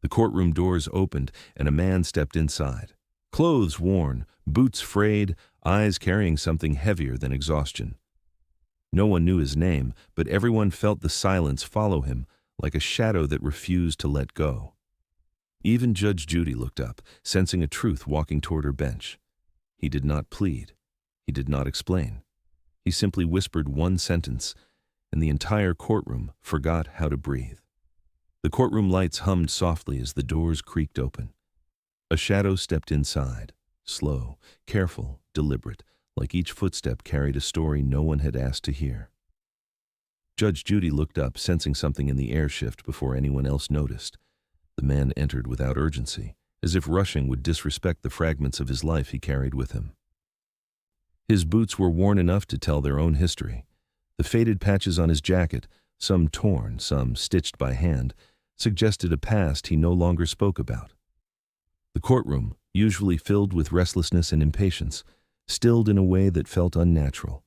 The courtroom doors opened and a man stepped inside. Clothes worn, boots frayed, eyes carrying something heavier than exhaustion. No one knew his name, but everyone felt the silence follow him like a shadow that refused to let go. Even Judge Judy looked up, sensing a truth walking toward her bench. He did not plead. He did not explain. He simply whispered one sentence, and the entire courtroom forgot how to breathe. The courtroom lights hummed softly as the doors creaked open. A shadow stepped inside, slow, careful, deliberate, like each footstep carried a story no one had asked to hear. Judge Judy looked up, sensing something in the air shift before anyone else noticed. The man entered without urgency, as if rushing would disrespect the fragments of his life he carried with him. His boots were worn enough to tell their own history. The faded patches on his jacket, some torn, some stitched by hand, suggested a past he no longer spoke about. The courtroom, usually filled with restlessness and impatience, stilled in a way that felt unnatural.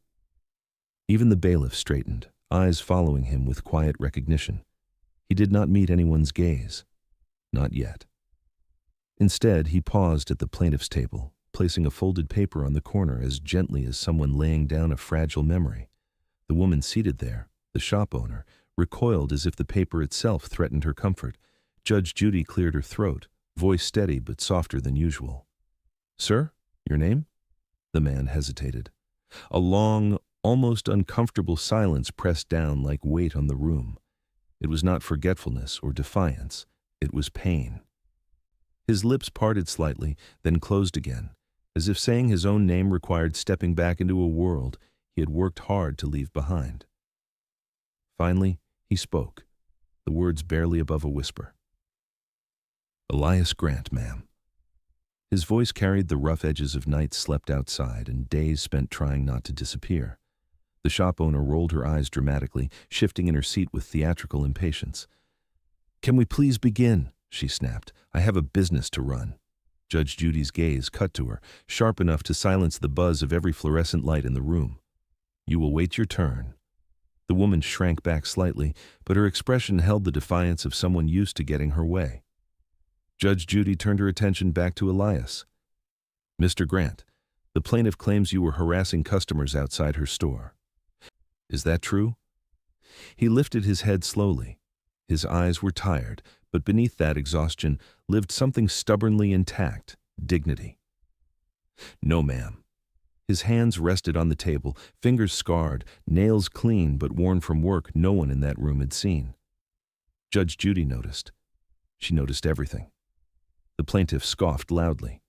Even the bailiff straightened, eyes following him with quiet recognition. He did not meet anyone's gaze. Not yet. Instead, he paused at the plaintiff's table, placing a folded paper on the corner as gently as someone laying down a fragile memory. The woman seated there, the shop owner, recoiled as if the paper itself threatened her comfort. Judge Judy cleared her throat, voice steady but softer than usual. "Sir, your name?" The man hesitated. A long, almost uncomfortable silence pressed down like weight on the room. It was not forgetfulness or defiance. It was pain. His lips parted slightly, then closed again, as if saying his own name required stepping back into a world he had worked hard to leave behind. Finally, he spoke, the words barely above a whisper. "Elias Grant, ma'am." His voice carried the rough edges of nights slept outside and days spent trying not to disappear. The shop owner rolled her eyes dramatically, shifting in her seat with theatrical impatience. "Can we please begin?" she snapped. "I have a business to run." Judge Judy's gaze cut to her, sharp enough to silence the buzz of every fluorescent light in the room. "You will wait your turn." The woman shrank back slightly, but her expression held the defiance of someone used to getting her way. Judge Judy turned her attention back to Elias. "Mr. Grant, the plaintiff claims you were harassing customers outside her store. Is that true?" He lifted his head slowly. His eyes were tired, but beneath that exhaustion lived something stubbornly intact, dignity. "No, ma'am." His hands rested on the table, fingers scarred, nails clean but worn from work no one in that room had seen. Judge Judy noticed. She noticed everything. The plaintiff scoffed loudly.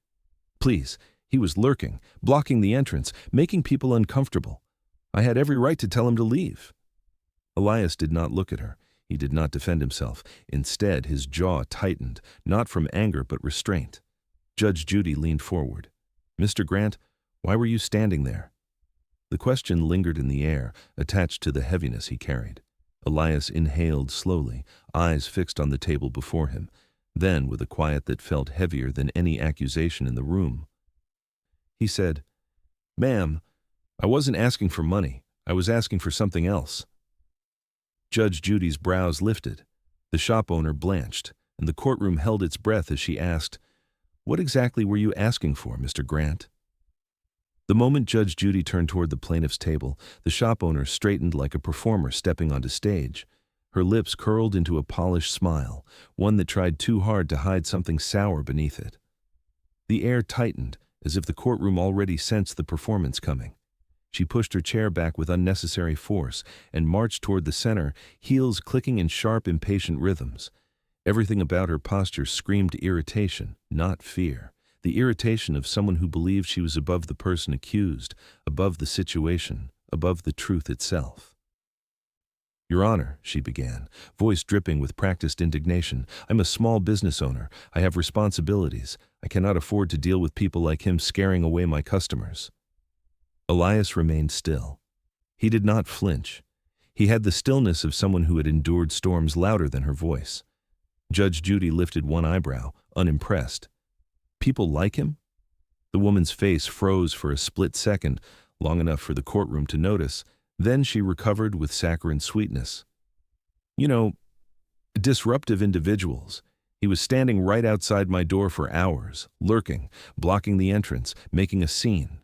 "Please, he was lurking, blocking the entrance, making people uncomfortable. I had every right to tell him to leave." Elias did not look at her. He did not defend himself. Instead, his jaw tightened, not from anger but restraint. Judge Judy leaned forward. "Mr. Grant, why were you standing there?" The question lingered in the air, attached to the heaviness he carried. Elias inhaled slowly, eyes fixed on the table before him. Then, with a quiet that felt heavier than any accusation in the room, he said, "Ma'am, I wasn't asking for money. I was asking for something else." Judge Judy's brows lifted. The shop owner blanched, and the courtroom held its breath as she asked, "What exactly were you asking for, Mr. Grant?" The moment Judge Judy turned toward the plaintiff's table, the shop owner straightened like a performer stepping onto stage. Her lips curled into a polished smile, one that tried too hard to hide something sour beneath it. The air tightened, as if the courtroom already sensed the performance coming. She pushed her chair back with unnecessary force and marched toward the center, heels clicking in sharp, impatient rhythms. Everything about her posture screamed irritation, not fear. The irritation of someone who believed she was above the person accused, above the situation, above the truth itself. "Your Honor," she began, voice dripping with practiced indignation, "I'm a small business owner. I have responsibilities. I cannot afford to deal with people like him scaring away my customers." Elias remained still. He did not flinch. He had the stillness of someone who had endured storms louder than her voice. Judge Judy lifted one eyebrow, unimpressed. "People like him?" The woman's face froze for a split second, long enough for the courtroom to notice. Then she recovered with saccharine sweetness. "You know, disruptive individuals. He was standing right outside my door for hours, lurking, blocking the entrance, making a scene.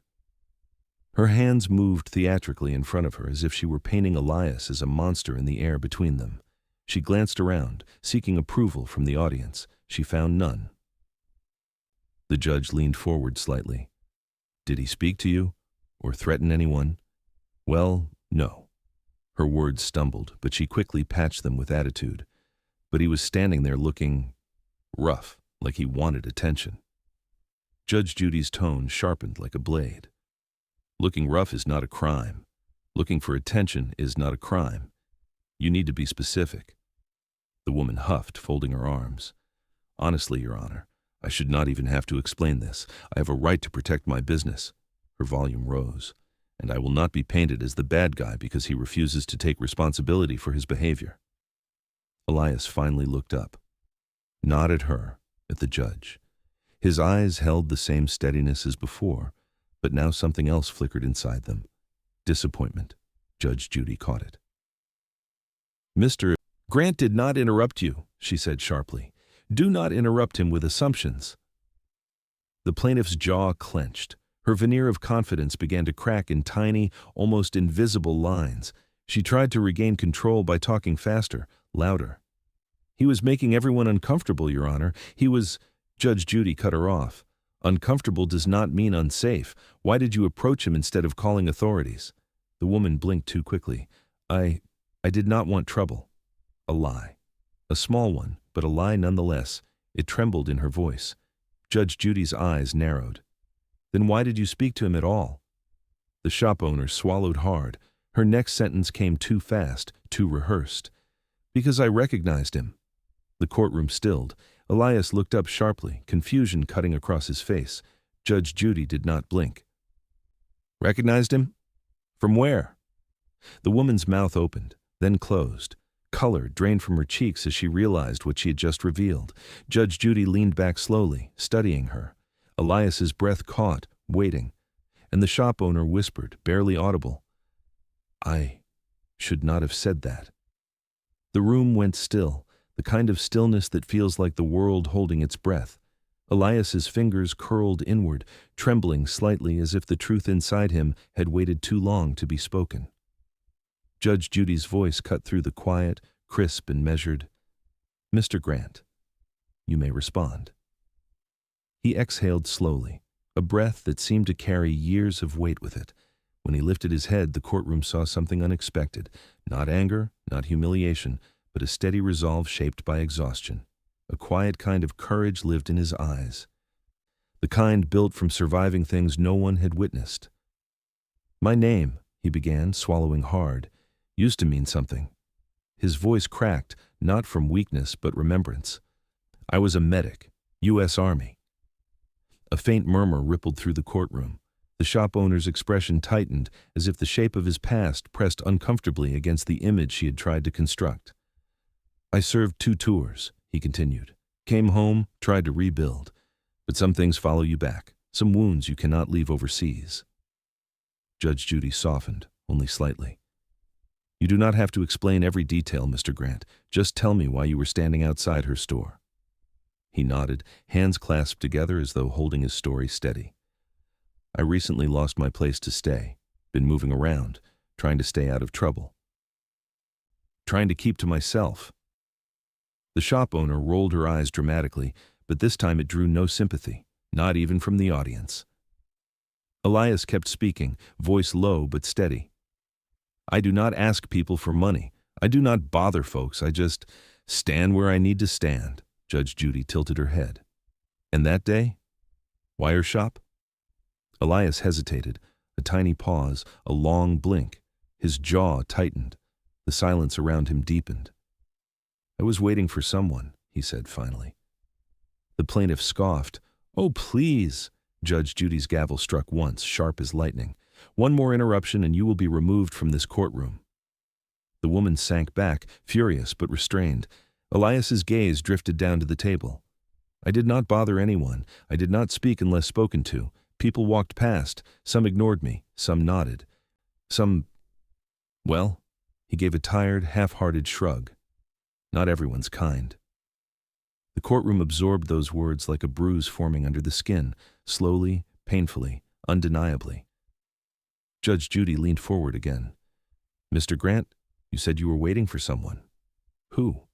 Her hands moved theatrically in front of her as if she were painting Elias as a monster in the air between them. She glanced around, seeking approval from the audience. She found none. The judge leaned forward slightly. "Did he speak to you? Or threaten anyone?" "Well, no." Her words stumbled, but she quickly patched them with attitude. But he was standing there looking rough, like he wanted attention. Judge Judy's tone sharpened like a blade. "Looking rough is not a crime. Looking for attention is not a crime. You need to be specific." The woman huffed, folding her arms. "Honestly, Your Honor, I should not even have to explain this. I have a right to protect my business." Her volume rose. "And I will not be painted as the bad guy because he refuses to take responsibility for his behavior." Elias finally looked up. Not at her, at the judge. His eyes held the same steadiness as before, but now something else flickered inside them. Disappointment. Judge Judy caught it. "Mr. Grant did not interrupt you," she said sharply. "Do not interrupt him with assumptions." The plaintiff's jaw clenched. Her veneer of confidence began to crack in tiny, almost invisible lines. She tried to regain control by talking faster, louder. "He was making everyone uncomfortable, Your Honor. He was—" Judge Judy cut her off. "Uncomfortable does not mean unsafe. Why did you approach him instead of calling authorities?" The woman blinked too quickly. I did not want trouble." A lie. A small one, but a lie nonetheless. It trembled in her voice. Judge Judy's eyes narrowed. "Then why did you speak to him at all?" The shop owner swallowed hard. Her next sentence came too fast, too rehearsed. "Because I recognized him." The courtroom stilled. Elias looked up sharply, confusion cutting across his face. Judge Judy did not blink. "Recognized him? From where?" The woman's mouth opened, then closed. Color drained from her cheeks as she realized what she had just revealed. Judge Judy leaned back slowly, studying her. Elias's breath caught, waiting, and the shop owner whispered, barely audible, "I should not have said that." The room went still, the kind of stillness that feels like the world holding its breath. Elias's fingers curled inward, trembling slightly as if the truth inside him had waited too long to be spoken. Judge Judy's voice cut through the quiet, crisp and measured. "Mr. Grant, you may respond." He exhaled slowly, a breath that seemed to carry years of weight with it. When he lifted his head, the courtroom saw something unexpected. Not anger, not humiliation, but a steady resolve shaped by exhaustion. A quiet kind of courage lived in his eyes. The kind built from surviving things no one had witnessed. "My name," he began, swallowing hard, "used to mean something." His voice cracked, not from weakness but remembrance. "I was a medic, U.S. Army." A faint murmur rippled through the courtroom. The shop owner's expression tightened, as if the shape of his past pressed uncomfortably against the image she had tried to construct. "I served 2 tours," he continued. "Came home, tried to rebuild. But some things follow you back, some wounds you cannot leave overseas." Judge Judy softened, only slightly. "You do not have to explain every detail, Mr. Grant. Just tell me why you were standing outside her store." He nodded, hands clasped together as though holding his story steady. "I recently lost my place to stay. Been moving around, trying to stay out of trouble. Trying to keep to myself." The shop owner rolled her eyes dramatically, but this time it drew no sympathy, not even from the audience. Elias kept speaking, voice low but steady. "I do not ask people for money. I do not bother folks. I just stand where I need to stand." Judge Judy tilted her head. "And that day? Wire shop?" Elias hesitated, a tiny pause, a long blink. His jaw tightened. The silence around him deepened. "I was waiting for someone," he said finally. The plaintiff scoffed. "Oh, please." Judge Judy's gavel struck once, sharp as lightning. "One more interruption and you will be removed from this courtroom." The woman sank back, furious but restrained. Elias's gaze drifted down to the table. "I did not bother anyone. I did not speak unless spoken to. People walked past. Some ignored me. Some nodded. Some... well," he gave a tired, half-hearted shrug. "Not everyone's kind." The courtroom absorbed those words like a bruise forming under the skin, slowly, painfully, undeniably. Judge Judy leaned forward again. "Mr. Grant, you said you were waiting for someone. Who?"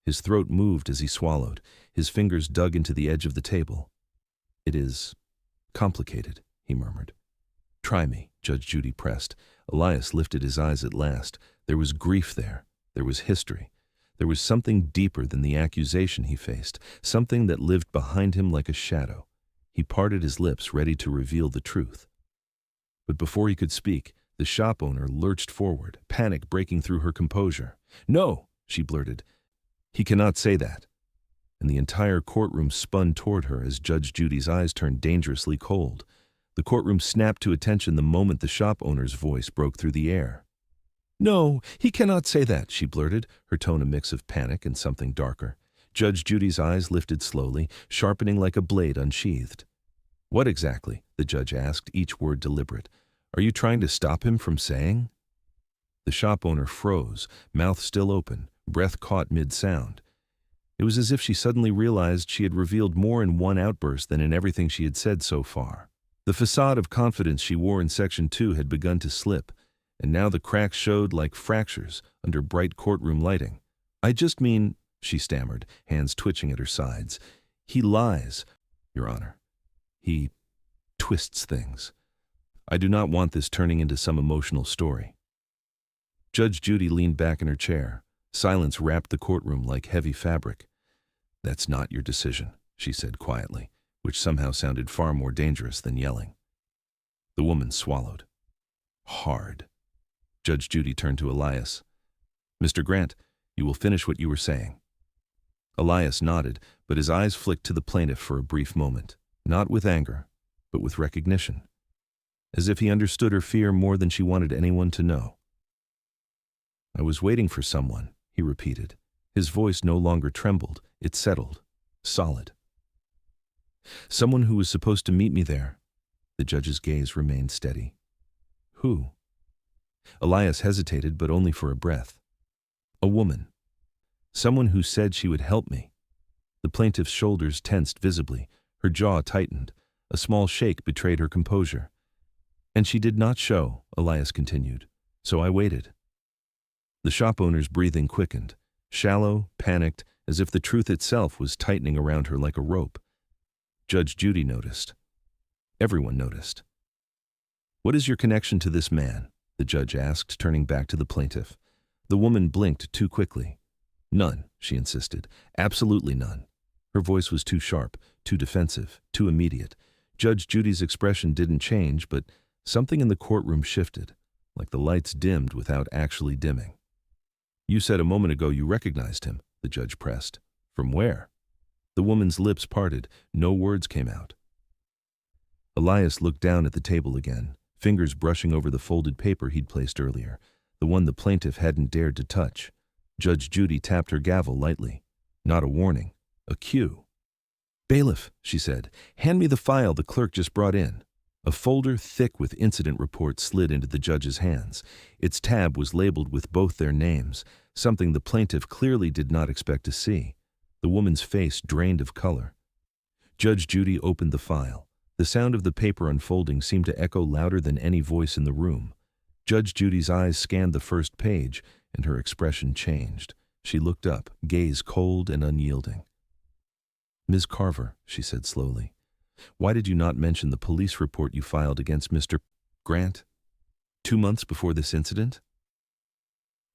His throat moved as he swallowed. His fingers dug into the edge of the table. "It is complicated," he murmured. "Try me," Judge Judy pressed. Elias lifted his eyes at last. There was grief there. There was history. There was something deeper than the accusation he faced, something that lived behind him like a shadow. He parted his lips, ready to reveal the truth. But before he could speak, the shop owner lurched forward, panic breaking through her composure. "No," she blurted. "He cannot say that." And the entire courtroom spun toward her as Judge Judy's eyes turned dangerously cold. The courtroom snapped to attention the moment the shop owner's voice broke through the air. "No, he cannot say that," she blurted, her tone a mix of panic and something darker. Judge Judy's eyes lifted slowly, sharpening like a blade unsheathed. "What exactly?" the judge asked, each word deliberate. "Are you trying to stop him from saying?" The shop owner froze, mouth still open, breath caught mid-sound. It was as if she suddenly realized she had revealed more in one outburst than in everything she had said so far. The facade of confidence she wore in Section 2 had begun to slip, and now the cracks showed like fractures under bright courtroom lighting. "I just mean," she stammered, hands twitching at her sides, "he lies, Your Honor. He twists things. I do not want this turning into some emotional story." Judge Judy leaned back in her chair. Silence wrapped the courtroom like heavy fabric. "That's not your decision," she said quietly, which somehow sounded far more dangerous than yelling. The woman swallowed. Hard. Judge Judy turned to Elias. "Mr. Grant, you will finish what you were saying." Elias nodded, but his eyes flicked to the plaintiff for a brief moment, not with anger, but with recognition, as if he understood her fear more than she wanted anyone to know. "I was waiting for someone," he repeated. His voice no longer trembled, it settled, solid. "Someone who was supposed to meet me there." The judge's gaze remained steady. "Who?" Elias hesitated, but only for a breath. "A woman. Someone who said she would help me." The plaintiff's shoulders tensed visibly, her jaw tightened. A small shake betrayed her composure. "And she did not show," Elias continued, "so I waited." The shop owner's breathing quickened, shallow, panicked, as if the truth itself was tightening around her like a rope. Judge Judy noticed. Everyone noticed. "What is your connection to this man?" the judge asked, turning back to the plaintiff. The woman blinked too quickly. "None," she insisted. "Absolutely none." Her voice was too sharp, too defensive, too immediate. Judge Judy's expression didn't change, but something in the courtroom shifted, like the lights dimmed without actually dimming. "You said a moment ago you recognized him," the judge pressed. "From where?" The woman's lips parted. No words came out. Elias looked down at the table again, fingers brushing over the folded paper he'd placed earlier, the one the plaintiff hadn't dared to touch. Judge Judy tapped her gavel lightly. Not a warning, a cue. "Bailiff," she said, "hand me the file the clerk just brought in." A folder thick with incident reports slid into the judge's hands. Its tab was labeled with both their names, something the plaintiff clearly did not expect to see. The woman's face drained of color. Judge Judy opened the file. The sound of the paper unfolding seemed to echo louder than any voice in the room. Judge Judy's eyes scanned the first page, and her expression changed. She looked up, gaze cold and unyielding. "Ms. Carver," she said slowly, "why did you not mention the police report you filed against Mr. Grant 2 months before this incident?"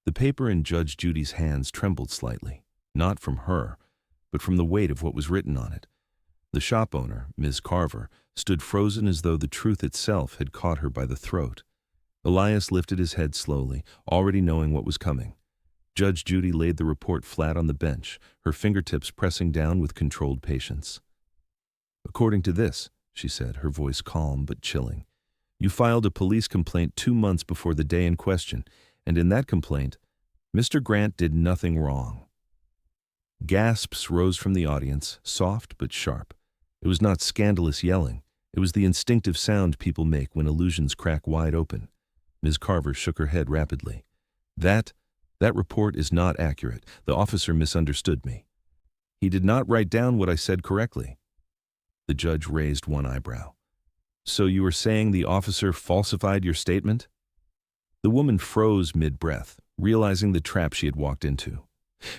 The paper in Judge Judy's hands trembled slightly, not from her, but from the weight of what was written on it. The shop owner, Ms. Carver, stood frozen as though the truth itself had caught her by the throat. Elias lifted his head slowly, already knowing what was coming. Judge Judy laid the report flat on the bench, her fingertips pressing down with controlled patience. "According to this," she said, her voice calm but chilling, "you filed a police complaint 2 months before the day in question, and in that complaint, Mr. Grant did nothing wrong." Gasps rose from the audience, soft but sharp. It was not scandalous yelling. It was the instinctive sound people make when illusions crack wide open. Ms. Carver shook her head rapidly. That report is not accurate. The officer misunderstood me." He did not write down what I said correctly. The judge raised one eyebrow. So you were saying the officer falsified your statement? The woman froze mid-breath, realizing the trap she had walked into.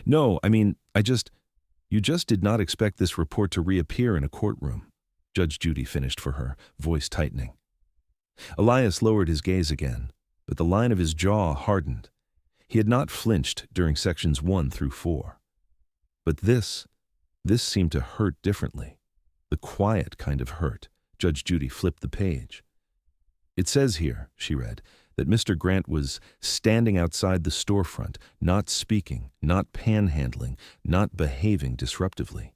No, I mean, you just did not expect this report to reappear in a courtroom. Judge Judy finished for her, voice tightening. Elias lowered his gaze again, but the line of his jaw hardened. He had not flinched during sections 1 through 4. But this seemed to hurt differently. The quiet kind of hurt. Judge Judy flipped the page. It says here, she read, that Mr. Grant was standing outside the storefront, not speaking, not panhandling, not behaving disruptively.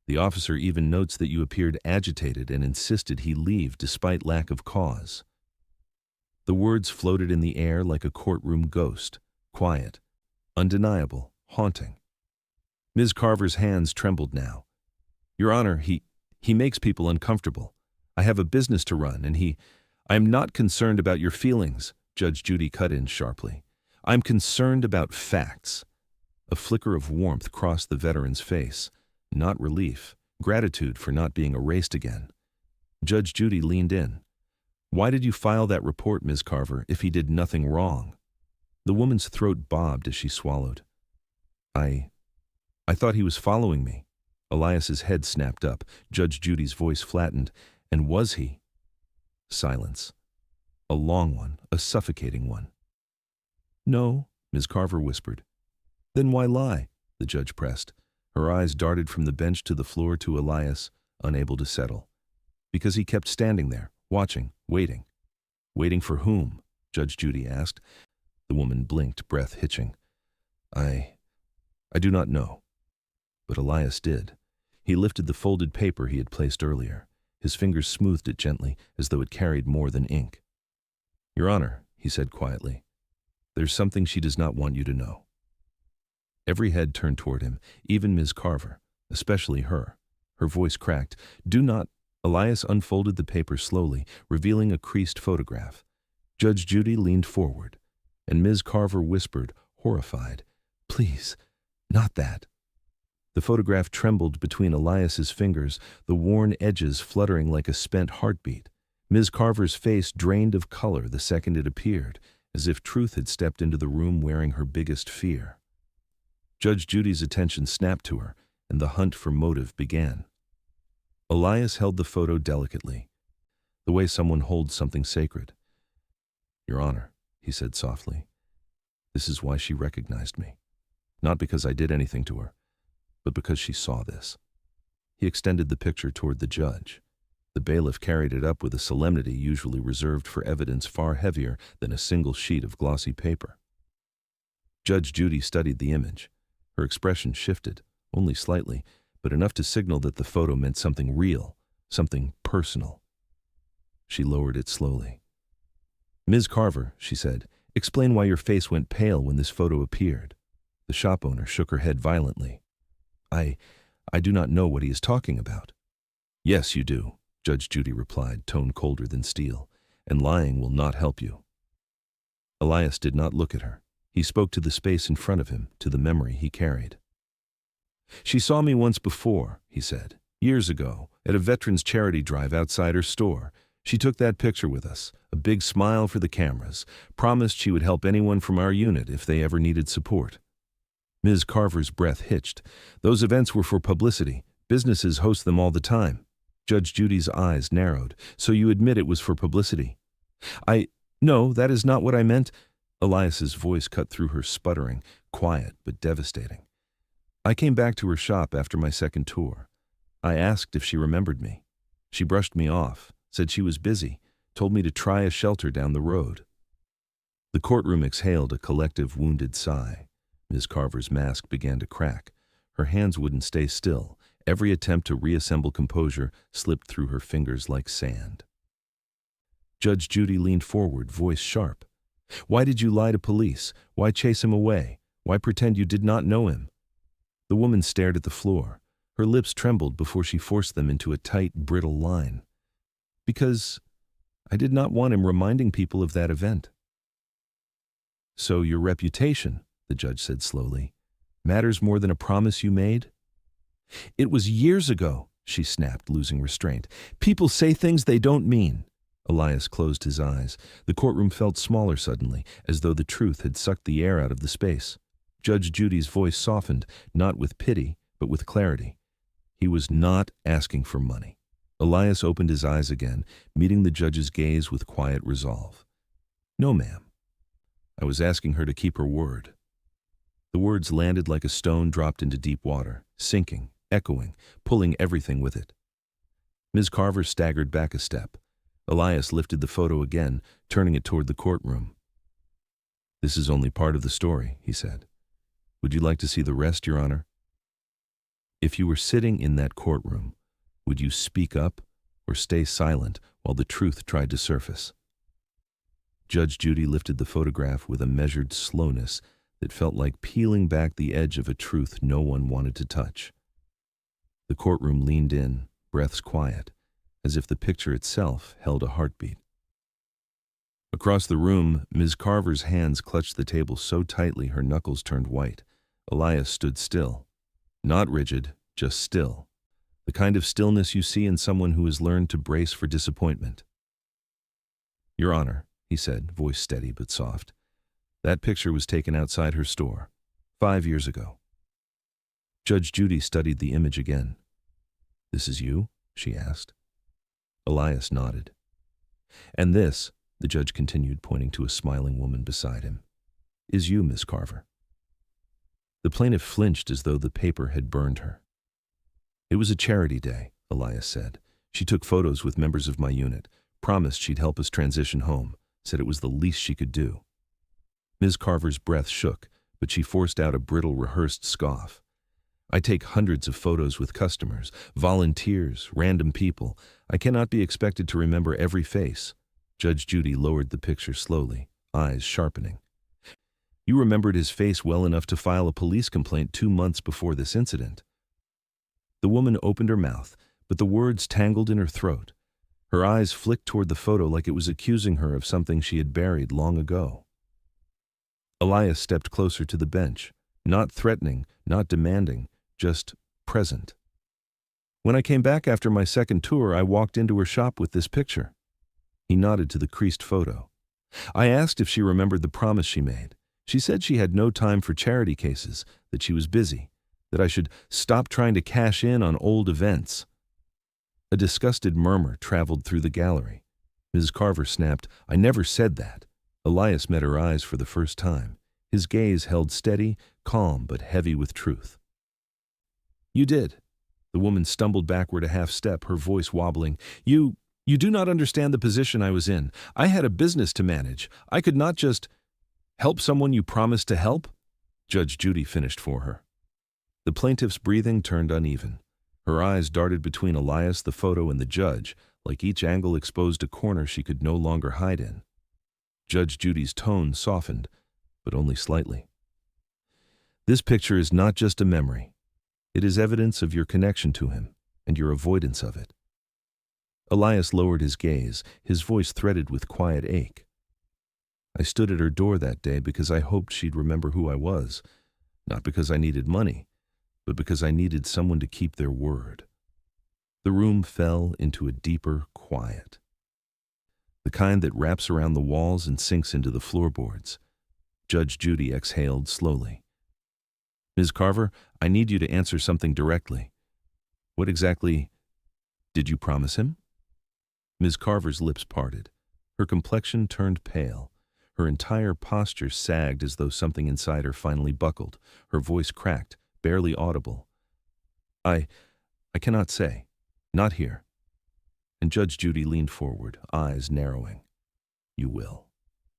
The officer even notes that you appeared agitated and insisted he leave despite lack of cause. The words floated in the air like a courtroom ghost, quiet, undeniable, haunting. Ms. Carver's hands trembled now. Your Honor, he makes people uncomfortable. I have a business to run, and I am not concerned about your feelings, Judge Judy cut in sharply. I'm concerned about facts. A flicker of warmth crossed the veteran's face. Not relief, gratitude for not being erased again. Judge Judy leaned in. Why did you file that report, Ms. Carver, if he did nothing wrong? The woman's throat bobbed as she swallowed. I thought he was following me. Elias's head snapped up. Judge Judy's voice flattened. And was he? Silence. A long one, a suffocating one. No, Ms. Carver whispered. Then why lie? The judge pressed. Her eyes darted from the bench to the floor to Elias, unable to settle. Because he kept standing there, watching, waiting. Waiting for whom? Judge Judy asked. The woman blinked, breath hitching. I do not know. But Elias did. He lifted the folded paper he had placed earlier. His fingers smoothed it gently, as though it carried more than ink. Your Honor, he said quietly, there's something she does not want you to know. Every head turned toward him, even Ms. Carver, especially her. Her voice cracked. Do not. Elias unfolded the paper slowly, revealing a creased photograph. Judge Judy leaned forward, and Ms. Carver whispered, horrified, Please, not that. The photograph trembled between Elias's fingers, the worn edges fluttering like a spent heartbeat. Ms. Carver's face drained of color the second it appeared, as if truth had stepped into the room wearing her biggest fear. Judge Judy's attention snapped to her, and the hunt for motive began. Elias held the photo delicately, the way someone holds something sacred. Your Honor, he said softly, this is why she recognized me. Not because I did anything to her, but because she saw this. He extended the picture toward the judge. The bailiff carried it up with a solemnity usually reserved for evidence far heavier than a single sheet of glossy paper. Judge Judy studied the image. Her expression shifted, only slightly, but enough to signal that the photo meant something real, something personal. She lowered it slowly. Ms. Carver, she said, explain why your face went pale when this photo appeared. The shop owner shook her head violently. I do not know what he is talking about. Yes, you do, Judge Judy replied, tone colder than steel, and lying will not help you. Elias did not look at her. He spoke to the space in front of him, to the memory he carried. She saw me once before, he said, years ago, at a veterans charity drive outside her store. She took that picture with us, a big smile for the cameras, promised she would help anyone from our unit if they ever needed support. Ms. Carver's breath hitched. Those events were for publicity. Businesses host them all the time. Judge Judy's eyes narrowed. So you admit it was for publicity? No, that is not what I meant. Elias's voice cut through her sputtering, quiet but devastating. I came back to her shop after my second tour. I asked if she remembered me. She brushed me off, said she was busy, told me to try a shelter down the road. The courtroom exhaled a collective wounded sigh. Ms. Carver's mask began to crack. Her hands wouldn't stay still. Every attempt to reassemble composure slipped through her fingers like sand. Judge Judy leaned forward, voice sharp. Why did you lie to police? Why chase him away? Why pretend you did not know him? The woman stared at the floor. Her lips trembled before she forced them into a tight, brittle line. Because I did not want him reminding people of that event. So your reputation, the judge said slowly, matters more than a promise you made? "It was years ago," she snapped, losing restraint. "People say things they don't mean." Elias closed his eyes. The courtroom felt smaller suddenly, as though the truth had sucked the air out of the space. Judge Judy's voice softened, not with pity, but with clarity. He was not asking for money. Elias opened his eyes again, meeting the judge's gaze with quiet resolve. "No, ma'am. I was asking her to keep her word." The words landed like a stone dropped into deep water, sinking, echoing, pulling everything with it. Ms. Carver staggered back a step. Elias lifted the photo again, turning it toward the courtroom. "This is only part of the story," he said. "Would you like to see the rest, Your Honor?" "If you were sitting in that courtroom, would you speak up or stay silent while the truth tried to surface?" Judge Judy lifted the photograph with a measured slowness that felt like peeling back the edge of a truth no one wanted to touch. The courtroom leaned in, breaths quiet, as if the picture itself held a heartbeat. Across the room, Ms. Carver's hands clutched the table so tightly her knuckles turned white. Elias stood still. Not rigid, just still. The kind of stillness you see in someone who has learned to brace for disappointment. "Your Honor," he said, voice steady but soft, "that picture was taken outside her store, 5 years ago." Judge Judy studied the image again. "This is you?" she asked. Elias nodded. "And this," the judge continued, pointing to a smiling woman beside him, "is you, Miss Carver." The plaintiff flinched as though the paper had burned her. "It was a charity day," Elias said. "She took photos with members of my unit, promised she'd help us transition home, said it was the least she could do." Ms. Carver's breath shook, but she forced out a brittle, rehearsed scoff. "I take hundreds of photos with customers, volunteers, random people. I cannot be expected to remember every face." Judge Judy lowered the picture slowly, eyes sharpening. "You remembered his face well enough to file a police complaint 2 months before this incident." The woman opened her mouth, but the words tangled in her throat. Her eyes flicked toward the photo like it was accusing her of something she had buried long ago. Elias stepped closer to the bench, not threatening, not demanding, just present. "When I came back after my second tour, I walked into her shop with this picture." He nodded to the creased photo. "I asked if she remembered the promise she made. She said she had no time for charity cases, that she was busy, that I should stop trying to cash in on old events." A disgusted murmur traveled through the gallery. Ms. Carver snapped, "I never said that." Elias met her eyes for the first time. His gaze held steady, calm, but heavy with truth. "You did." The woman stumbled backward a half step, her voice wobbling. You do not understand the position I was in. I had a business to manage. I could not just help someone you promised to help." Judge Judy finished for her. The plaintiff's breathing turned uneven. Her eyes darted between Elias, the photo, and the judge, like each angle exposed a corner she could no longer hide in. Judge Judy's tone softened, but only slightly. "This picture is not just a memory. It is evidence of your connection to him and your avoidance of it." Elias lowered his gaze, his voice threaded with quiet ache. "I stood at her door that day because I hoped she'd remember who I was, not because I needed money, but because I needed someone to keep their word." The room fell into a deeper quiet, the kind that wraps around the walls and sinks into the floorboards. Judge Judy exhaled slowly. "Ms. Carver, I need you to answer something directly. What exactly did you promise him?" Ms. Carver's lips parted. Her complexion turned pale. Her entire posture sagged as though something inside her finally buckled. Her voice cracked, barely audible. I cannot say. Not here." And Judge Judy leaned forward, eyes narrowing. "You will."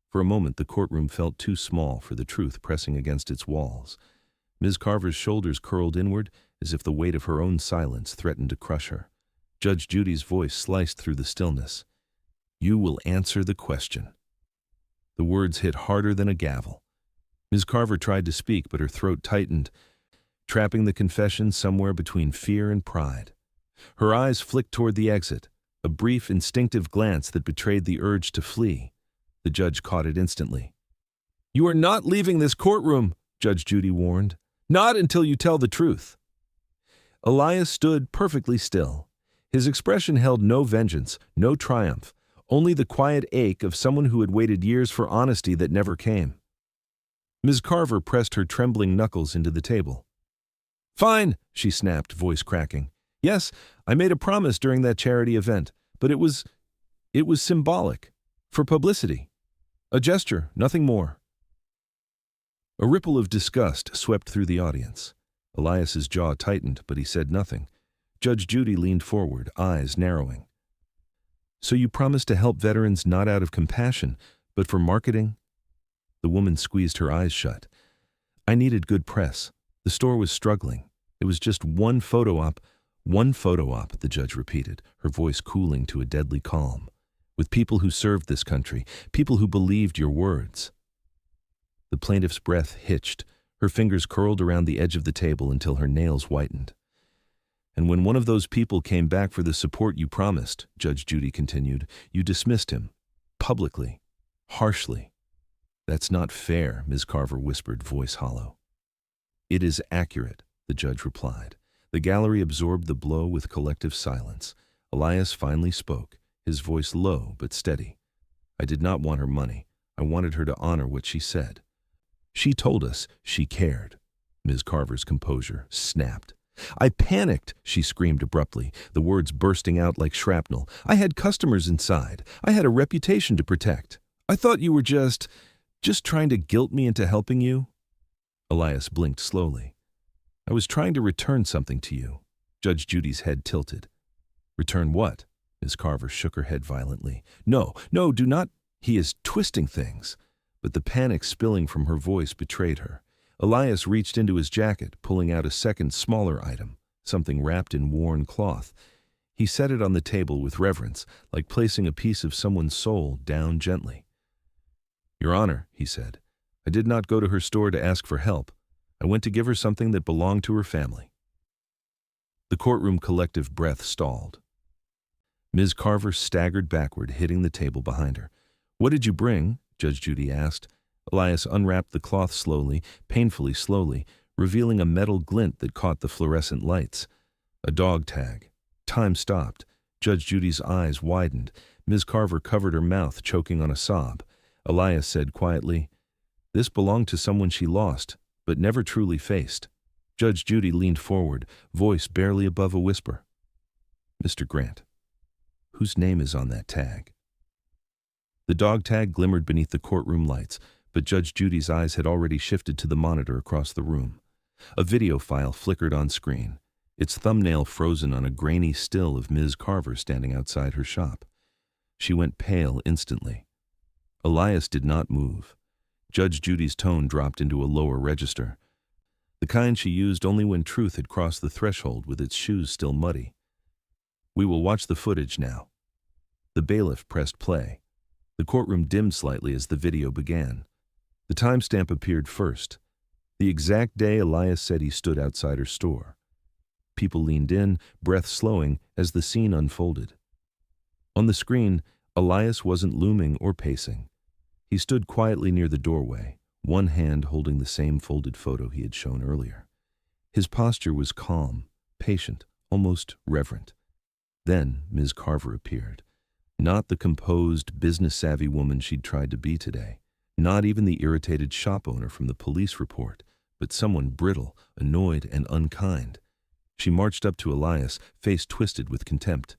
For a moment, the courtroom felt too small for the truth pressing against its walls. Ms. Carver's shoulders curled inward, as if the weight of her own silence threatened to crush her. Judge Judy's voice sliced through the stillness. "You will answer the question." The words hit harder than a gavel. Ms. Carver tried to speak, but her throat tightened, trapping the confession somewhere between fear and pride. Her eyes flicked toward the exit, a brief, instinctive glance that betrayed the urge to flee. The judge caught it instantly. "You are not leaving this courtroom," Judge Judy warned. "Not until you tell the truth." Elias stood perfectly still. His expression held no vengeance, no triumph, only the quiet ache of someone who had waited years for honesty that never came. Ms. Carver pressed her trembling knuckles into the table. "Fine," she snapped, voice cracking. "Yes, I made a promise during that charity event, but it was symbolic, for publicity. A gesture, nothing more." A ripple of disgust swept through the audience. Elias's jaw tightened, but he said nothing. Judge Judy leaned forward, eyes narrowing. "So you promised to help veterans not out of compassion, but for marketing?" The woman squeezed her eyes shut. "I needed good press. The store was struggling. It was just one photo op, the judge repeated, her voice cooling to a deadly calm. "With people who served this country, people who believed your words." The plaintiff's breath hitched. Her fingers curled around the edge of the table until her nails whitened. "And when one of those people came back for the support you promised," Judge Judy continued, "you dismissed him. Publicly. Harshly." "That's not fair," Ms. Carver whispered, voice hollow. "It is accurate," the judge replied. The gallery absorbed the blow with collective silence. Elias finally spoke, his voice low but steady. "I did not want her money. I wanted her to honor what she said. She told us she cared." Ms. Carver's composure snapped. "I panicked," she screamed abruptly, the words bursting out like shrapnel. "I had customers inside. I had a reputation to protect. I thought you were just trying to guilt me into helping you." Elias blinked slowly. "I was trying to return something to you." Judge Judy's head tilted. "Return what?" Ms. Carver shook her head violently. No, do not." "He is twisting things." But the panic spilling from her voice betrayed her. Elias reached into his jacket, pulling out a second, smaller item, something wrapped in worn cloth. He set it on the table with reverence, like placing a piece of someone's soul down gently. "Your Honor," he said, "I did not go to her store to ask for help. I went to give her something that belonged to her family." The courtroom collective breath stalled. Ms. Carver staggered backward, hitting the table behind her. "What did you bring?" Judge Judy asked. Elias unwrapped the cloth slowly, painfully slowly, revealing a metal glint that caught the fluorescent lights. A dog tag. Time stopped. Judge Judy's eyes widened. Ms. Carver covered her mouth, choking on a sob. Elias said quietly, "This belonged to someone she lost, but never truly faced." Judge Judy leaned forward, voice barely above a whisper. "Mr. Grant, whose name is on that tag?" The dog tag glimmered beneath the courtroom lights, but Judge Judy's eyes had already shifted to the monitor across the room. A video file flickered on screen, its thumbnail frozen on a grainy still of Ms. Carver standing outside her shop. She went pale instantly. Elias did not move. Judge Judy's tone dropped into a lower register, the kind she used only when truth had crossed the threshold with its shoes still muddy. "We will watch the footage now." The bailiff pressed play. The courtroom dimmed slightly as the video began. The timestamp appeared first, the exact day Elias said he stood outside her store. People leaned in, breath slowing, as the scene unfolded. On the screen, Elias wasn't looming or pacing. He stood quietly near the doorway, one hand holding the same folded photo he had shown earlier. His posture was calm, patient, almost reverent. Then Ms. Carver appeared. Not the composed, business-savvy woman she'd tried to be today. Not even the irritated shop owner from the police report, but someone brittle, annoyed, and unkind. She marched up to Elias, face twisted with contempt.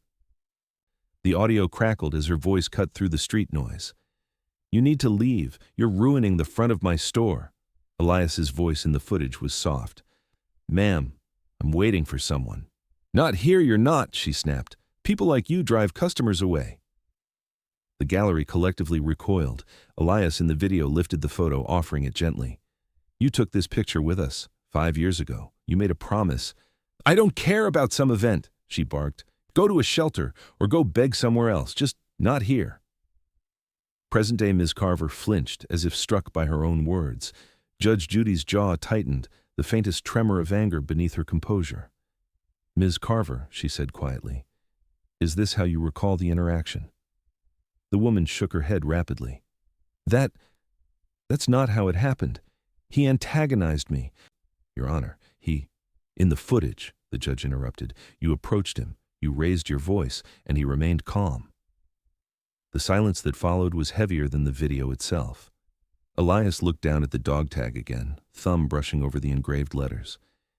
The audio crackled as her voice cut through the street noise. "You need to leave. You're ruining the front of my store." Elias's voice in the footage was soft. "Ma'am, I'm waiting for someone." "Not here, you're not," she snapped. "People like you drive customers away." The gallery collectively recoiled. Elias in the video lifted the photo, offering it gently. "You took this picture with us 5 years ago. You made a promise." "I don't care about some event," she barked. "Go to a shelter or go beg somewhere else, just not here." Present-day Ms. Carver flinched as if struck by her own words. Judge Judy's jaw tightened, the faintest tremor of anger beneath her composure. "Ms. Carver," she said quietly, "is this how you recall the interaction?" The woman shook her head rapidly. That's not how it happened. He antagonized me." "Your Honor, in the footage," the judge interrupted. You approached him, you raised your voice, and he remained calm. The silence that followed was heavier than the video itself. Elias looked down at the dog tag again, thumb brushing over the engraved letters.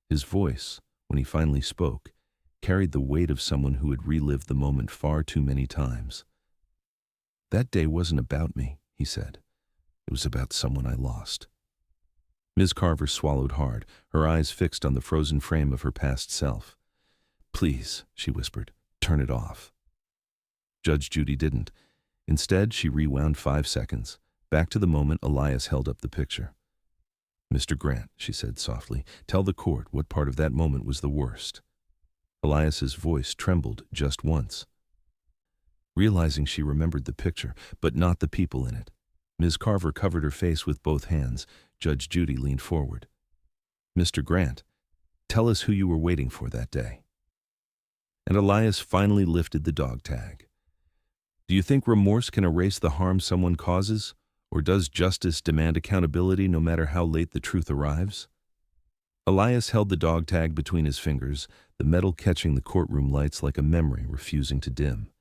His voice, when he finally spoke, carried the weight of someone who had relived the moment far too many times. That day wasn't about me, he said. It was about someone I lost. Ms. Carver swallowed hard, her eyes fixed on the frozen frame of her past self. Please, she whispered, turn it off. Judge Judy didn't. Instead, she rewound 5 seconds, back to the moment Elias held up the picture. Mr. Grant, she said softly, tell the court what part of that moment was the worst. Elias's voice trembled just once. Realizing she remembered the picture, but not the people in it, Ms. Carver covered her face with both hands. Judge Judy leaned forward. Mr. Grant, tell us who you were waiting for that day. And Elias finally lifted the dog tag. Do you think remorse can erase the harm someone causes? Or does justice demand accountability no matter how late the truth arrives? Elias held the dog tag between his fingers, the metal catching the courtroom lights like a memory refusing to dim.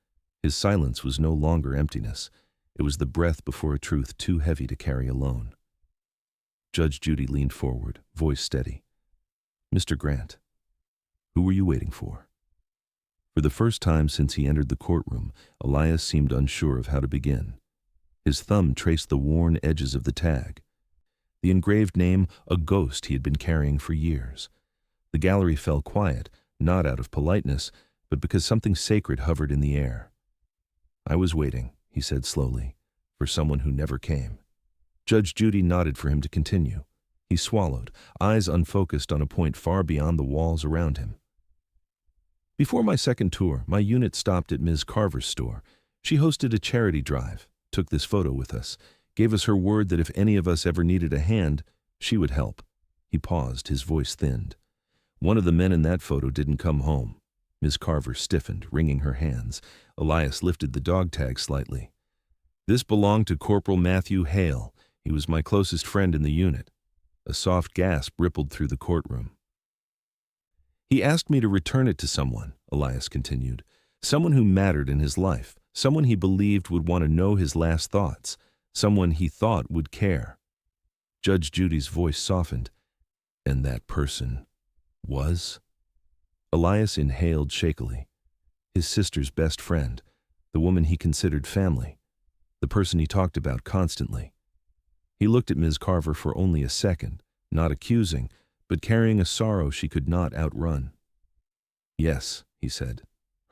His silence was no longer emptiness. It was the breath before a truth too heavy to carry alone. Judge Judy leaned forward, voice steady. Mr. Grant, who were you waiting for? For the first time since he entered the courtroom, Elias seemed unsure of how to begin. His thumb traced the worn edges of the tag. The engraved name, a ghost he had been carrying for years. The gallery fell quiet, not out of politeness, but because something sacred hovered in the air. I was waiting, he said slowly, for someone who never came. Judge Judy nodded for him to continue. He swallowed, eyes unfocused on a point far beyond the walls around him. Before my second tour, my unit stopped at Ms. Carver's store. She hosted a charity drive, took this photo with us, gave us her word that if any of us ever needed a hand, she would help. He paused, his voice thinned. One of the men in that photo didn't come home. Ms. Carver stiffened, wringing her hands. Elias lifted the dog tag slightly. This belonged to Corporal Matthew Hale. He was my closest friend in the unit. A soft gasp rippled through the courtroom. He asked me to return it to someone, Elias continued. Someone who mattered in his life. Someone he believed would want to know his last thoughts. Someone he thought would care. Judge Judy's voice softened. And that person was? Elias inhaled shakily. His sister's best friend, the woman he considered family, the person he talked about constantly. He looked at Ms. Carver for only a second, not accusing, but carrying a sorrow she could not outrun. Yes, he said,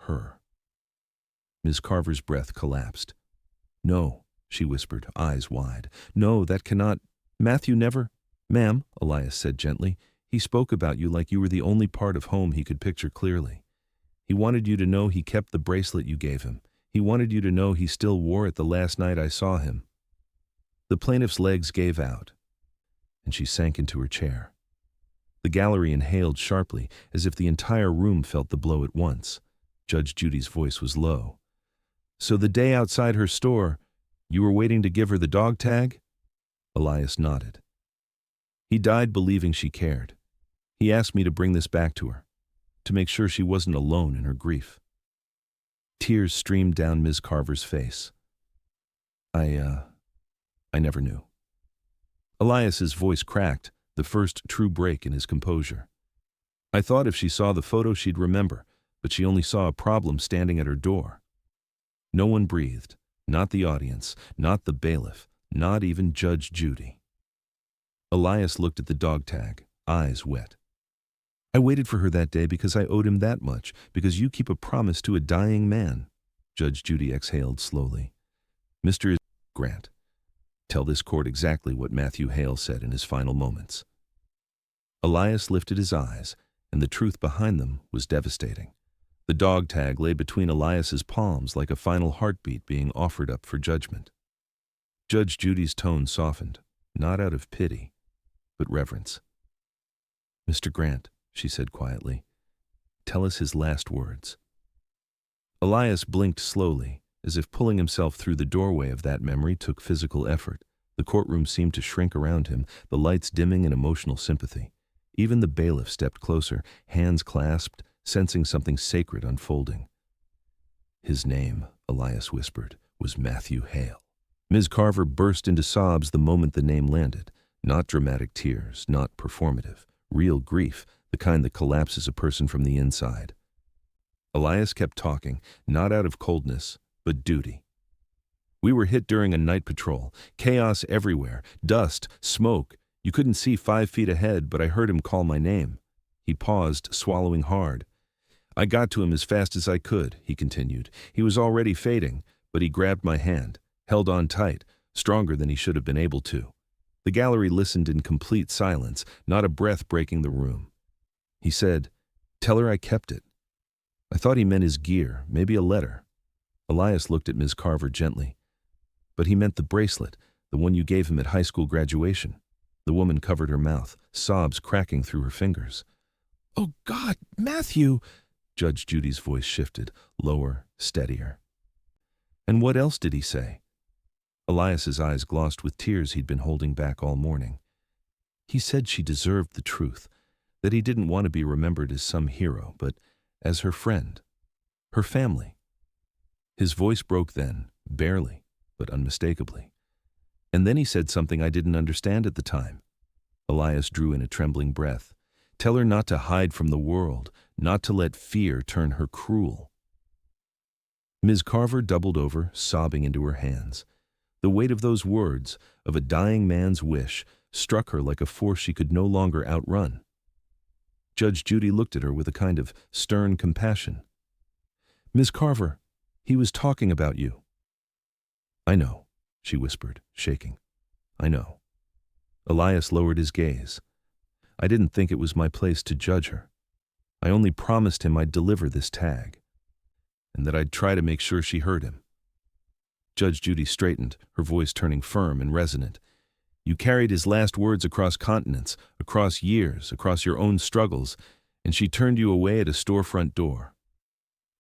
her. Ms. Carver's breath collapsed. No, she whispered, eyes wide. No, that cannot. Matthew never. Ma'am, Elias said gently, he spoke about you like you were the only part of home he could picture clearly. He wanted you to know he kept the bracelet you gave him. He wanted you to know he still wore it the last night I saw him. The plaintiff's legs gave out, and she sank into her chair. The gallery inhaled sharply, as if the entire room felt the blow at once. Judge Judy's voice was low. So the day outside her store, you were waiting to give her the dog tag? Elias nodded. He died believing she cared. He asked me to bring this back to her, to make sure she wasn't alone in her grief. Tears streamed down Ms. Carver's face. I never knew. Elias's voice cracked, the first true break in his composure. I thought if she saw the photo she'd remember, but she only saw a problem standing at her door. No one breathed, not the audience, not the bailiff, not even Judge Judy. Elias looked at the dog tag, eyes wet. I waited for her that day because I owed him that much, because you keep a promise to a dying man. Judge Judy exhaled slowly. Mr. Grant, tell this court exactly what Matthew Hale said in his final moments. Elias lifted his eyes, and the truth behind them was devastating. The dog tag lay between Elias's palms like a final heartbeat being offered up for judgment. Judge Judy's tone softened, not out of pity, but reverence. Mr. Grant, she said quietly, tell us his last words. Elias blinked slowly, as if pulling himself through the doorway of that memory took physical effort. The courtroom seemed to shrink around him, the lights dimming in emotional sympathy. Even the bailiff stepped closer, hands clasped, sensing something sacred unfolding. His name, Elias whispered, was Matthew Hale. Ms. Carver burst into sobs the moment the name landed. Not dramatic tears, not performative. Real grief, the kind that collapses a person from the inside. Elias kept talking, not out of coldness, but duty. We were hit during a night patrol. Chaos everywhere. Dust, smoke. You couldn't see 5 feet ahead, but I heard him call my name. He paused, swallowing hard. I got to him as fast as I could, he continued. He was already fading, but he grabbed my hand, held on tight, stronger than he should have been able to. The gallery listened in complete silence, not a breath breaking the room. He said, "Tell her I kept it." I thought he meant his gear, maybe a letter. Elias looked at Ms. Carver gently. But he meant the bracelet, the one you gave him at high school graduation. The woman covered her mouth, sobs cracking through her fingers. "Oh God, Matthew!" Judge Judy's voice shifted, lower, steadier. "And what else did he say?" Elias's eyes glossed with tears he'd been holding back all morning. "He said she deserved the truth, that he didn't want to be remembered as some hero, but as her friend, her family." His voice broke then, barely, but unmistakably. And then he said something I didn't understand at the time. Elias drew in a trembling breath. "Tell her not to hide from the world, not to let fear turn her cruel." Ms. Carver doubled over, sobbing into her hands. The weight of those words, of a dying man's wish, struck her like a force she could no longer outrun. Judge Judy looked at her with a kind of stern compassion. "Ms. Carver, he was talking about you." "I know," she whispered, shaking. "I know." Elias lowered his gaze. "I didn't think it was my place to judge her. I only promised him I'd deliver this tag, and that I'd try to make sure she heard him." Judge Judy straightened, her voice turning firm and resonant. "You carried his last words across continents, across years, across your own struggles, and she turned you away at a storefront door."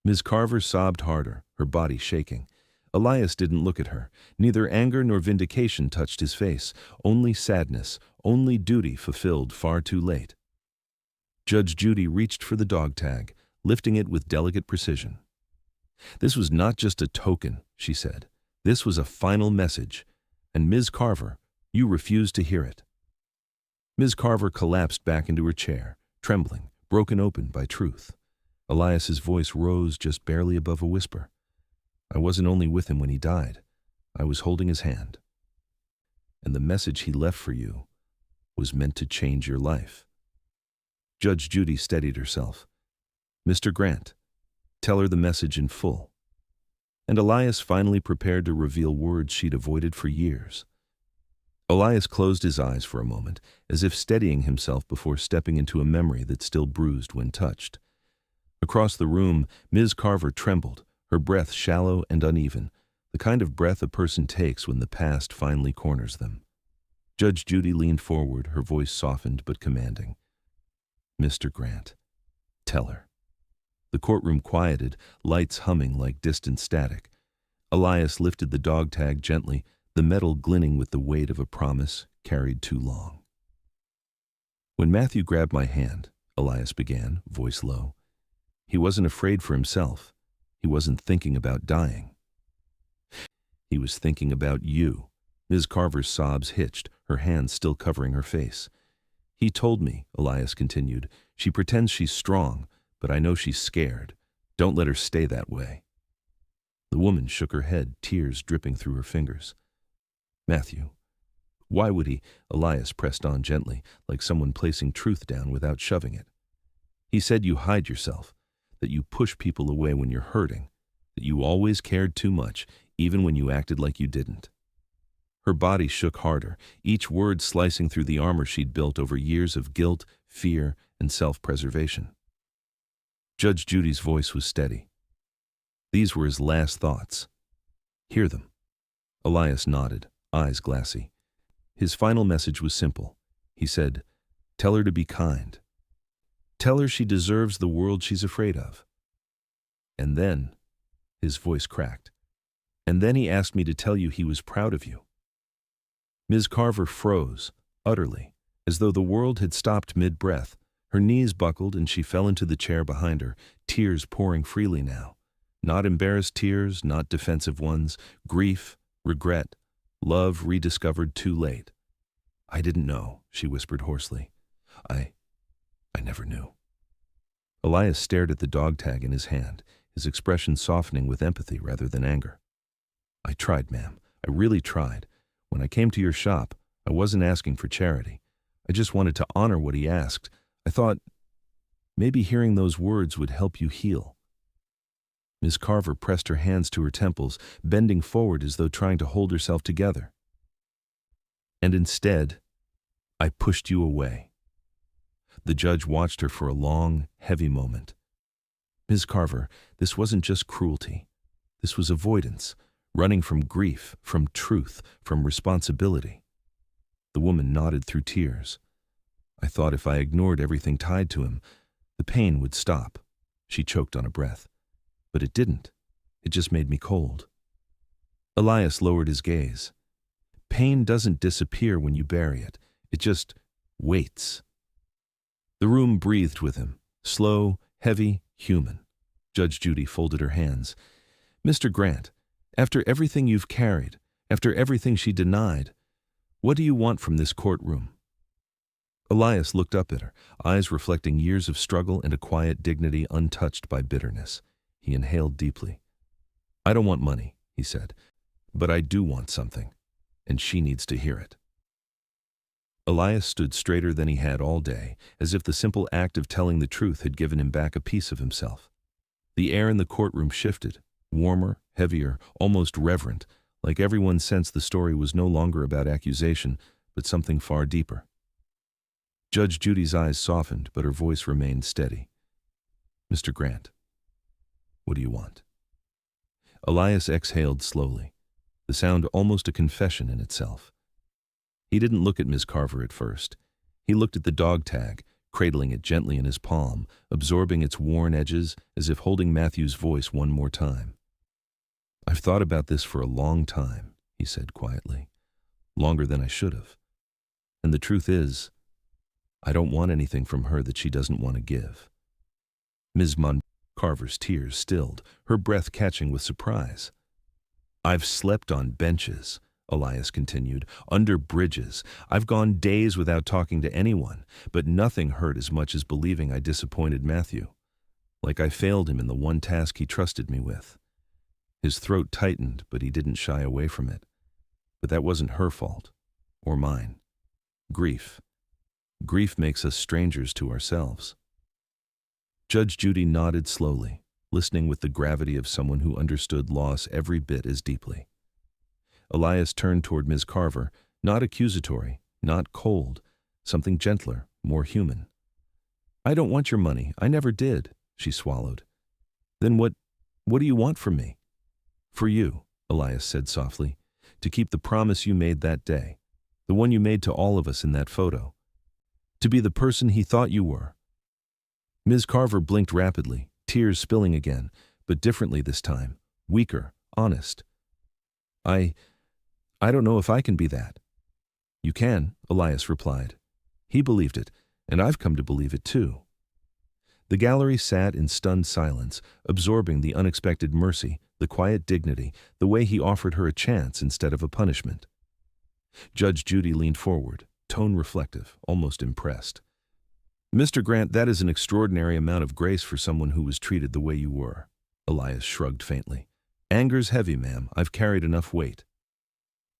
Ms. Carver sobbed harder, her body shaking. Elias didn't look at her. Neither anger nor vindication touched his face, only sadness, only duty fulfilled far too late. Judge Judy reached for the dog tag, lifting it with delicate precision. "This was not just a token," she said. "This was a final message. And Ms. Carver, you refused to hear it." Ms. Carver collapsed back into her chair, trembling, broken open by truth. Elias's voice rose just barely above a whisper. "I wasn't only with him when he died. I was holding his hand. And the message he left for you was meant to change your life." Judge Judy steadied herself. "Mr. Grant, tell her the message in full." And Elias finally prepared to reveal words she'd avoided for years. Elias closed his eyes for a moment, as if steadying himself before stepping into a memory that still bruised when touched. Across the room, Ms. Carver trembled, her breath shallow and uneven, the kind of breath a person takes when the past finally corners them. Judge Judy leaned forward, her voice softened but commanding. "Mr. Grant, tell her." The courtroom quieted, lights humming like distant static. Elias lifted the dog tag gently, the metal glinting with the weight of a promise carried too long. "When Matthew grabbed my hand," Elias began, voice low, "he wasn't afraid for himself. He wasn't thinking about dying. He was thinking about you." Ms. Carver's sobs hitched, her hands still covering her face. "He told me," Elias continued, "she pretends she's strong, but I know she's scared. Don't let her stay that way." The woman shook her head, tears dripping through her fingers. "Matthew, why would he?" Elias pressed on gently, like someone placing truth down without shoving it. "He said you hide yourself, that you push people away when you're hurting, that you always cared too much, even when you acted like you didn't." Her body shook harder, each word slicing through the armor she'd built over years of guilt, fear, and self-preservation. Judge Judy's voice was steady. These were his last thoughts. "Hear them." Elias nodded, eyes glassy. His final message was simple. He said, "Tell her to be kind. Tell her she deserves the world she's afraid of." And then, his voice cracked, "And then he asked me to tell you he was proud of you." Ms. Carver froze, utterly. As though the world had stopped mid-breath, her knees buckled and she fell into the chair behind her, tears pouring freely now. Not embarrassed tears, not defensive ones, grief, regret, love rediscovered too late. "I didn't know," she whispered hoarsely. I never knew." Elias stared at the dog tag in his hand, his expression softening with empathy rather than anger. "I tried, ma'am. I really tried. When I came to your shop, I wasn't asking for charity. I just wanted to honor what he asked. I thought maybe hearing those words would help you heal." Miss Carver pressed her hands to her temples, bending forward as though trying to hold herself together. "And instead, I pushed you away." The judge watched her for a long, heavy moment. "Ms. Carver, this wasn't just cruelty. This was avoidance, running from grief, from truth, from responsibility." The woman nodded through tears. "I thought if I ignored everything tied to him, the pain would stop." She choked on a breath. "But it didn't. It just made me cold." Elias lowered his gaze. "Pain doesn't disappear when you bury it. It just waits." The room breathed with him, slow, heavy, human. Judge Judy folded her hands. "Mr. Grant, after everything you've carried, after everything she denied, what do you want from this courtroom?" Elias looked up at her, eyes reflecting years of struggle and a quiet dignity untouched by bitterness. He inhaled deeply. "I don't want money," he said, "but I do want something, and she needs to hear it." Elias stood straighter than he had all day, as if the simple act of telling the truth had given him back a piece of himself. The air in the courtroom shifted, warmer, heavier, almost reverent, like everyone sensed the story was no longer about accusation, but something far deeper. Judge Judy's eyes softened, but her voice remained steady. "Mr. Grant, what do you want?" Elias exhaled slowly, the sound almost a confession in itself. He didn't look at Ms. Carver at first. He looked at the dog tag, cradling it gently in his palm, absorbing its worn edges as if holding Matthew's voice one more time. "I've thought about this for a long time," he said quietly. "Longer than I should have. And the truth is, I don't want anything from her that she doesn't want to give." Ms. Carver's tears stilled, her breath catching with surprise. "I've slept on benches," Elias continued, "under bridges. I've gone days without talking to anyone, but nothing hurt as much as believing I disappointed Matthew. Like I failed him in the one task he trusted me with." His throat tightened, but he didn't shy away from it. "But that wasn't her fault, or mine. Grief. Grief makes us strangers to ourselves." Judge Judy nodded slowly, listening with the gravity of someone who understood loss every bit as deeply. Elias turned toward Ms. Carver, not accusatory, not cold, something gentler, more human. "I don't want your money. I never did," she swallowed. "Then what do you want from me?" "For you," Elias said softly, "to keep the promise you made that day, the one you made to all of us in that photo. To be the person he thought you were." Ms. Carver blinked rapidly, tears spilling again, but differently this time, weaker, honest. I don't know if I can be that." "You can," Elias replied. He believed it, and I've come to believe it too. The gallery sat in stunned silence, absorbing the unexpected mercy, the quiet dignity, the way he offered her a chance instead of a punishment. Judge Judy leaned forward, tone reflective, almost impressed. "Mr. Grant, that is an extraordinary amount of grace for someone who was treated the way you were." Elias shrugged faintly. "Anger's heavy, ma'am. I've carried enough weight."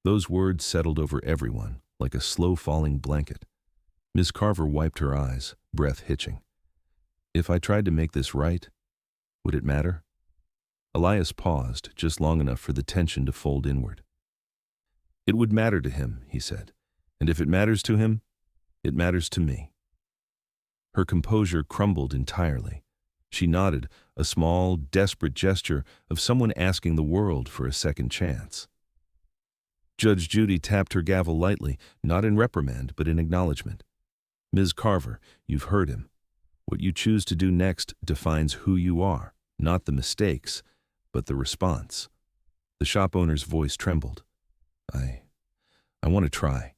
Those words settled over everyone, like a slow-falling blanket. Ms. Carver wiped her eyes, breath hitching. "If I tried to make this right, would it matter?" Elias paused, just long enough for the tension to fold inward. "It would matter to him," he said. "And if it matters to him, it matters to me." Her composure crumbled entirely. She nodded, a small, desperate gesture of someone asking the world for a second chance. Judge Judy tapped her gavel lightly, not in reprimand, but in acknowledgement. "Ms. Carver, you've heard him. What you choose to do next defines who you are, not the mistakes, but the response." The shop owner's voice trembled. I want to try."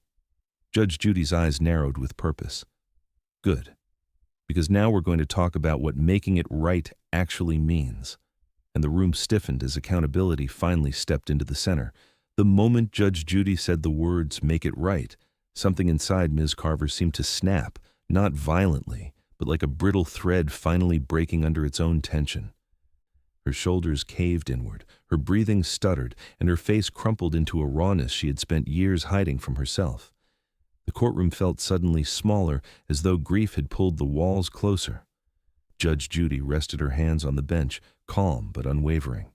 Judge Judy's eyes narrowed with purpose. Good. Because now we're going to talk about what making it right actually means. And the room stiffened as accountability finally stepped into the center. The moment Judge Judy said the words, "make it right," something inside Ms. Carver seemed to snap, not violently, but like a brittle thread finally breaking under its own tension. Her shoulders caved inward, her breathing stuttered, and her face crumpled into a rawness she had spent years hiding from herself. The courtroom felt suddenly smaller, as though grief had pulled the walls closer. Judge Judy rested her hands on the bench, calm but unwavering.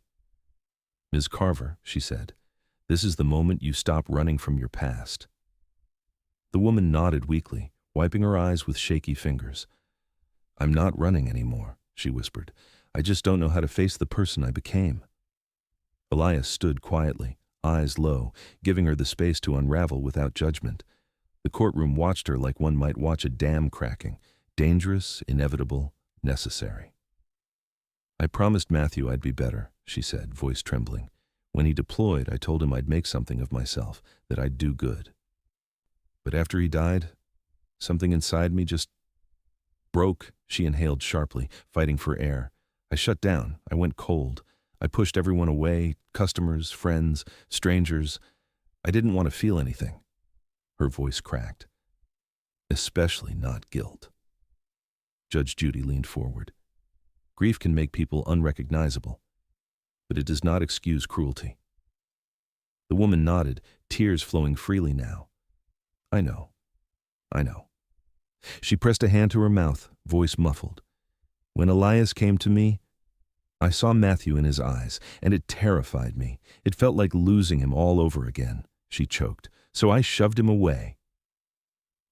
"Ms. Carver," she said, "this is the moment you stop running from your past." The woman nodded weakly, wiping her eyes with shaky fingers. "I'm not running anymore," she whispered. "I just don't know how to face the person I became." Elias stood quietly, eyes low, giving her the space to unravel without judgment. The courtroom watched her like one might watch a dam cracking, dangerous, inevitable, necessary. "I promised Matthew I'd be better," she said, voice trembling. "When he deployed, I told him I'd make something of myself, that I'd do good. But after he died, something inside me just broke." She inhaled sharply, fighting for air. "I shut down. I went cold. I pushed everyone away, customers, friends, strangers. I didn't want to feel anything." Her voice cracked. "Especially not guilt." Judge Judy leaned forward. "Grief can make people unrecognizable, but it does not excuse cruelty." The woman nodded, tears flowing freely now. I know. She pressed a hand to her mouth, voice muffled. "When Elias came to me, I saw Matthew in his eyes, and it terrified me. It felt like losing him all over again," she choked. "So I shoved him away."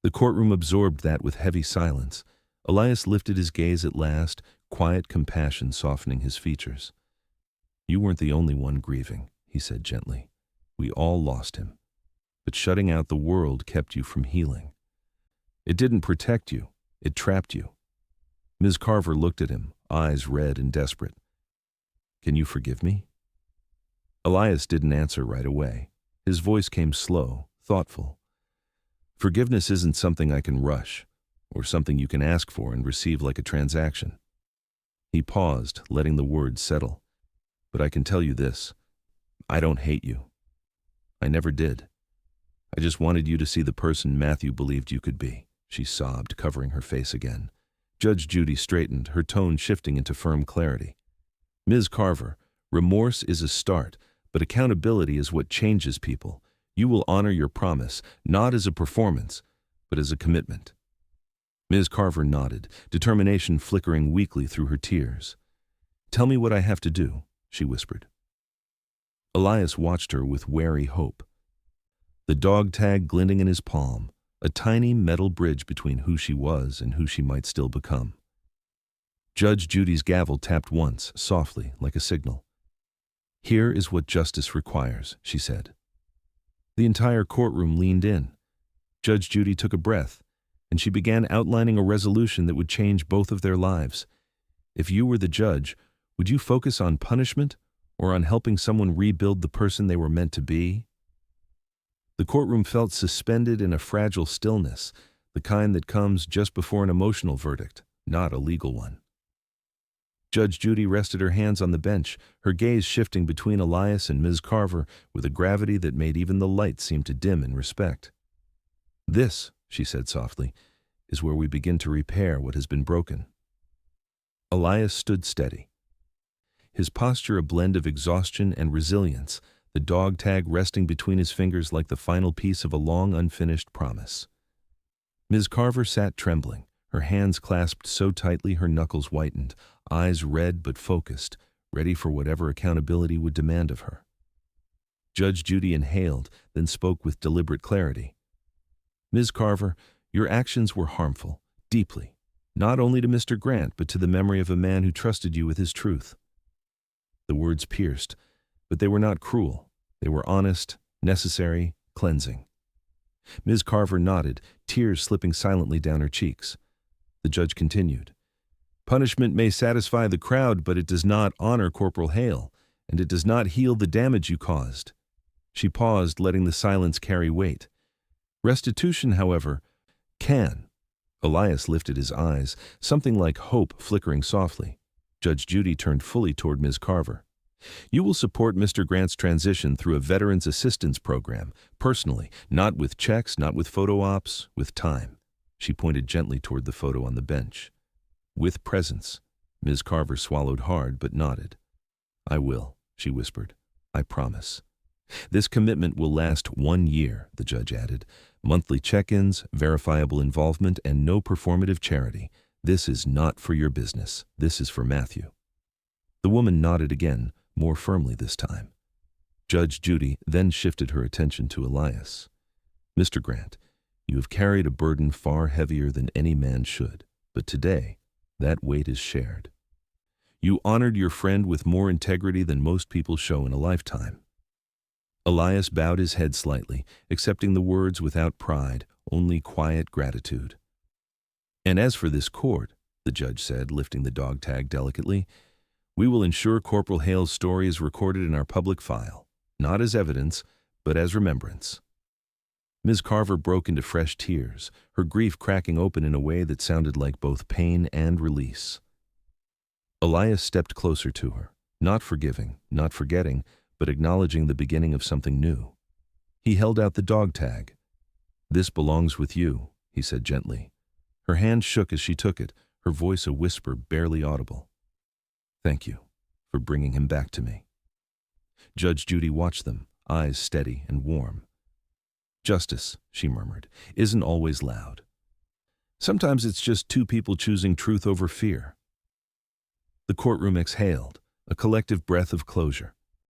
The courtroom absorbed that with heavy silence. Elias lifted his gaze at last, quiet compassion softening his features. "You weren't the only one grieving," he said gently. "We all lost him. But shutting out the world kept you from healing. It didn't protect you, it trapped you." Ms. Carver looked at him, eyes red and desperate. "Can you forgive me?" Elias didn't answer right away. His voice came slow, thoughtful. "Forgiveness isn't something I can rush, or something you can ask for and receive like a transaction." He paused, letting the words settle. "But I can tell you this. I don't hate you. I never did. I just wanted you to see the person Matthew believed you could be," she sobbed, covering her face again. Judge Judy straightened, her tone shifting into firm clarity. "Ms. Carver, remorse is a start, but accountability is what changes people. You will honor your promise, not as a performance, but as a commitment." Ms. Carver nodded, determination flickering weakly through her tears. "Tell me what I have to do," she whispered. Elias watched her with wary hope. The dog tag glinting in his palm, a tiny metal bridge between who she was and who she might still become. Judge Judy's gavel tapped once, softly, like a signal. "Here is what justice requires," she said. The entire courtroom leaned in. Judge Judy took a breath, and she began outlining a resolution that would change both of their lives. If you were the judge, would you focus on punishment or on helping someone rebuild the person they were meant to be? The courtroom felt suspended in a fragile stillness, the kind that comes just before an emotional verdict, not a legal one. Judge Judy rested her hands on the bench, her gaze shifting between Elias and Ms. Carver with a gravity that made even the light seem to dim in respect. "This," she said softly, "is where we begin to repair what has been broken." Elias stood steady, his posture a blend of exhaustion and resilience, the dog tag resting between his fingers like the final piece of a long unfinished promise. Ms. Carver sat trembling, her hands clasped so tightly her knuckles whitened, eyes red but focused, ready for whatever accountability would demand of her. Judge Judy inhaled, then spoke with deliberate clarity. "Ms. Carver, your actions were harmful, deeply, not only to Mr. Grant but to the memory of a man who trusted you with his truth." The words pierced, but they were not cruel. They were honest, necessary, cleansing. Ms. Carver nodded, tears slipping silently down her cheeks. The judge continued. "Punishment may satisfy the crowd, but it does not honor Corporal Hale, and it does not heal the damage you caused." She paused, letting the silence carry weight. Restitution, however, can. Elias lifted his eyes, something like hope flickering softly. Judge Judy turned fully toward Ms. Carver. You will support Mr. Grant's transition through a Veterans Assistance Program, personally, not with checks, not with photo ops, with time. She pointed gently toward the photo on the bench. With presence. Ms. Carver swallowed hard but nodded. I will, she whispered. I promise. This commitment will last 1 year, the judge added. Monthly check-ins, verifiable involvement, and no performative charity. This is not for your business. This is for Matthew. The woman nodded again, more firmly this time. Judge Judy then shifted her attention to Elias. Mr. Grant, you have carried a burden far heavier than any man should, but today, that weight is shared. You honored your friend with more integrity than most people show in a lifetime. Elias bowed his head slightly, accepting the words without pride, only quiet gratitude. And as for this court, the judge said, lifting the dog tag delicately, we will ensure Corporal Hale's story is recorded in our public file, not as evidence, but as remembrance. Ms. Carver broke into fresh tears, her grief cracking open in a way that sounded like both pain and release. Elias stepped closer to her, not forgiving, not forgetting, but acknowledging the beginning of something new. He held out the dog tag. This belongs with you, he said gently. Her hand shook as she took it, her voice a whisper barely audible. Thank you for bringing him back to me. Judge Judy watched them, eyes steady and warm. Justice, she murmured, isn't always loud. Sometimes it's just two people choosing truth over fear. The courtroom exhaled, a collective breath of closure.